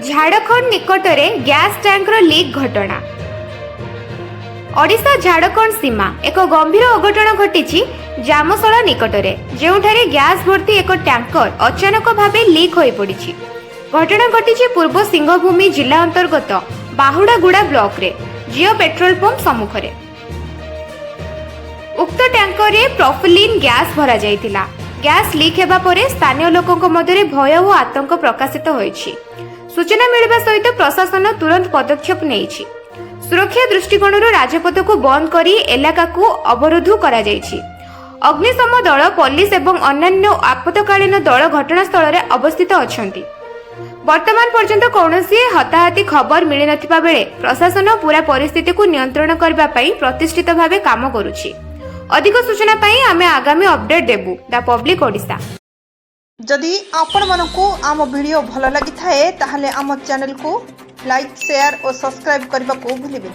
Jharkhand निकटरे gas tanker leak घटना। ओडिशा झाड़खंड सीमा एक गंभीर अघटन घटी जामसला निकटरे जेउठारे गैस भर्ती एक टैंकर अचानक भावे लीक हो पड़ी। घटना घटी पूर्व सिंहभूमि जिला अंतर्गत बाहुड़ागुड़ा ब्लॉक रे जियो पेट्रोल पंप सम्मुख रे। उक्त टैंकर रे प्रोफिलिन गैस भरा जाइतिला। गैस लीक हेबा परे स्थानीय लोकंक मध्यरे भय और आतंक प्रकाशित होइछि। सूचना मिलवा सहित प्रशासन तुरंत पदक्षेप नेइछि। सुरक्षा दृष्टिकोणରୁ राजपथ को बंद करी इलाका को अवरोध करा जाइछि। अग्निशम दल पुलिस एवं अन्य आपतकालीन दल घटनास्थल रे अवस्थित अछंती। वर्तमान पर्यंत कौनसी हताहती खबर मिली नथिबा बेले प्रशासन पूरा परिस्थिति को नियंत्रण करबा पई प्रतिष्ठित भावे काम करूछि। अधिक सूचना पाई आमे आगामी update Debu the public Odisha. जदि आपण मानकु आम वीडियो भल लगी थाए ताहले आम चैनल को लाइक शेयर और सब्सक्राइब करने को भूलिबेनि।